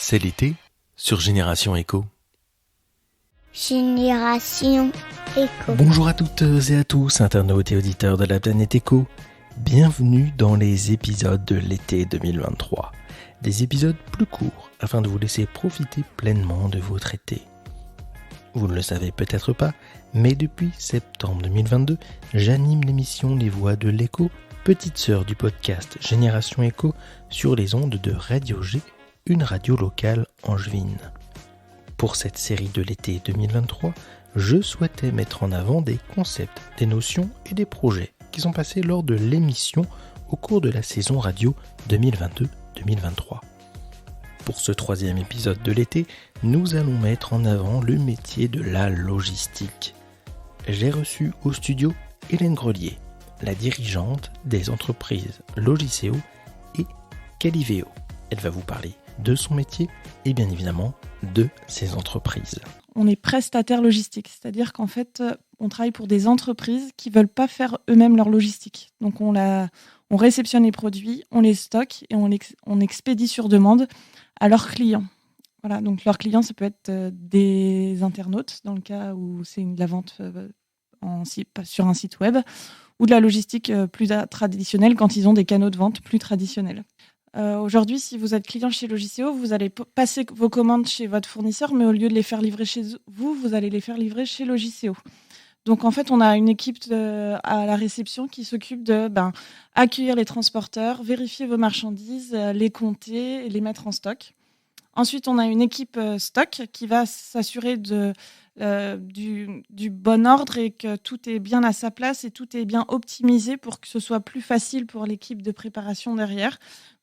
C'est l'été sur Génération Echo. Génération Echo. Bonjour à toutes et à tous, internautes et auditeurs de la planète Echo. Bienvenue dans les épisodes de l'été 2023. Des épisodes plus courts afin de vous laisser profiter pleinement de votre été. Vous ne le savez peut-être pas, mais depuis septembre 2022, j'anime l'émission Les Voix de l'Echo, petite sœur du podcast Génération Echo, sur les ondes de Radio G, une radio locale angevine. Pour cette série de l'été 2023, je souhaitais mettre en avant des concepts, des notions et des projets qui sont passés lors de l'émission au cours de la saison radio 2022-2023. Pour ce troisième épisode de l'été, nous allons mettre en avant le métier de la logistique. J'ai reçu au studio Hélène Grelier, la dirigeante des entreprises Logicéo et Caliveo. Elle va vous parler de son métier et bien évidemment de ses entreprises. On est prestataire logistique, c'est-à-dire qu'en fait, on travaille pour des entreprises qui ne veulent pas faire eux-mêmes leur logistique. Donc on réceptionne les produits, on les stocke et on expédie sur demande à leurs clients. Voilà, donc leurs clients, ça peut être des internautes, dans le cas où c'est de la vente sur un site web, ou de la logistique plus traditionnelle quand ils ont des canaux de vente plus traditionnels. Aujourd'hui, si vous êtes client chez Logicéo, vous allez passer vos commandes chez votre fournisseur, mais au lieu de les faire livrer chez vous, vous allez les faire livrer chez Logicéo. Donc en fait, on a une équipe à la réception qui s'occupe de accueillir les transporteurs, vérifier vos marchandises, les compter et les mettre en stock. Ensuite, on a une équipe stock qui va s'assurer du bon ordre et que tout est bien à sa place et tout est bien optimisé pour que ce soit plus facile pour l'équipe de préparation derrière.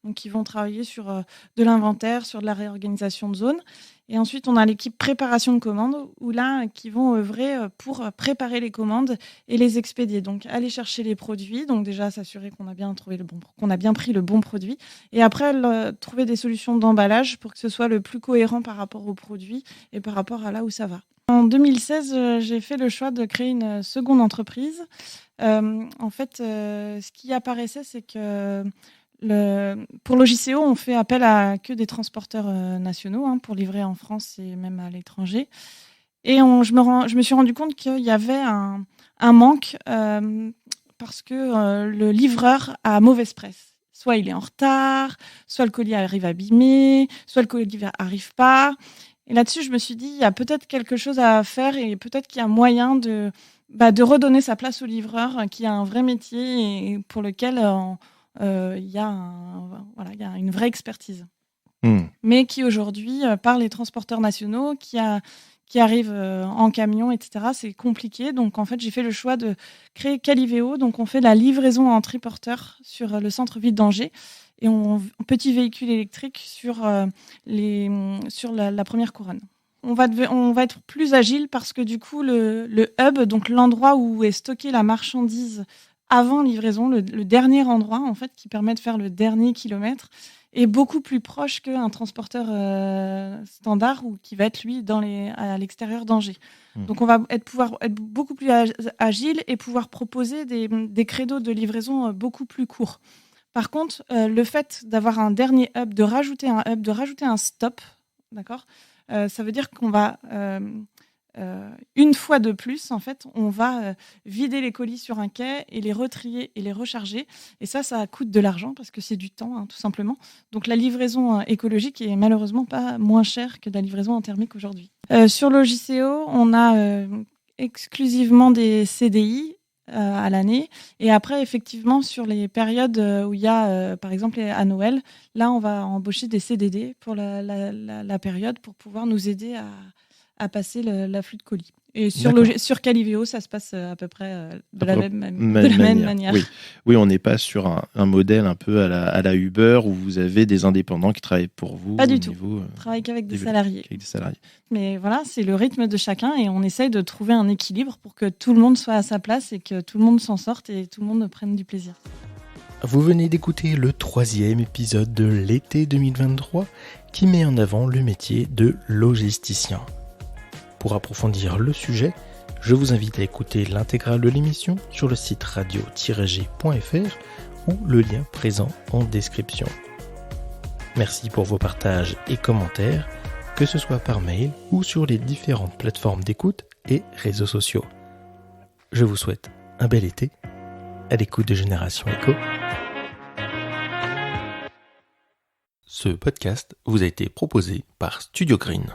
Donc, ils vont travailler sur de l'inventaire, sur de la réorganisation de zones. Et ensuite, on a l'équipe préparation de commandes qui vont œuvrer pour préparer les commandes et les expédier. Donc, aller chercher les produits. Donc, déjà, s'assurer qu'on a bien pris le bon produit. Et après, trouver des solutions d'emballage pour que ce soit le plus cohérent par rapport aux produits et par rapport à là où ça va. En 2016, j'ai fait le choix de créer une seconde entreprise. En fait, ce qui apparaissait, c'est que pour Logicéo, on fait appel à que des transporteurs nationaux pour livrer en France et même à l'étranger. Et je me suis rendu compte qu'il y avait un manque parce que le livreur a mauvaise presse. Soit il est en retard, soit le colis arrive abîmé, soit le colis n'arrive pas. Et là-dessus, je me suis dit, il y a peut-être quelque chose à faire et peut-être qu'il y a moyen de redonner sa place au livreur qui a un vrai métier et pour lequel il y a une vraie expertise. Mais qui aujourd'hui, par les transporteurs nationaux, qui arrivent en camion, etc., c'est compliqué. Donc en fait, j'ai fait le choix de créer Caliveo. Donc on fait de la livraison en triporteur sur le centre-ville d'Angers et un petit véhicule électrique sur la première couronne. On va être plus agile parce que du coup, le hub, donc l'endroit où est stockée la marchandise avant livraison, le dernier endroit en fait qui permet de faire le dernier kilomètre, est beaucoup plus proche qu'un transporteur standard ou qui va être lui à l'extérieur d'Angers. Donc on va pouvoir être beaucoup plus agile et pouvoir proposer des créneaux de livraison beaucoup plus courts. Par contre, le fait d'avoir un dernier hub, de rajouter un hub, de rajouter un stop, d'accord, ça veut dire qu'on va une fois de plus, en fait, on va vider les colis sur un quai et les retrier et les recharger. Et ça coûte de l'argent parce que c'est du temps, tout simplement. Donc la livraison écologique est malheureusement pas moins chère que la livraison en thermique aujourd'hui. Sur Logicéo, on a exclusivement des CDI à l'année. Et après, effectivement, sur les périodes où il y a, par exemple, à Noël, là, on va embaucher des CDD pour la période pour pouvoir nous aider à passer l'afflux de colis. Et sur Caliveo, ça se passe à peu près de la même manière. Oui, on n'est pas sur un modèle un peu à la Uber où vous avez des indépendants qui travaillent pour vous. Pas du tout. On travaille qu'avec des salariés. Mais voilà, c'est le rythme de chacun et on essaye de trouver un équilibre pour que tout le monde soit à sa place et que tout le monde s'en sorte et tout le monde prenne du plaisir. Vous venez d'écouter le troisième épisode de l'été 2023 qui met en avant le métier de logisticien. Pour approfondir le sujet, je vous invite à écouter l'intégrale de l'émission sur le site radio-g.fr ou le lien présent en description. Merci pour vos partages et commentaires, que ce soit par mail ou sur les différentes plateformes d'écoute et réseaux sociaux. Je vous souhaite un bel été à l'écoute de Génération Éco. Ce podcast vous a été proposé par Studio Green.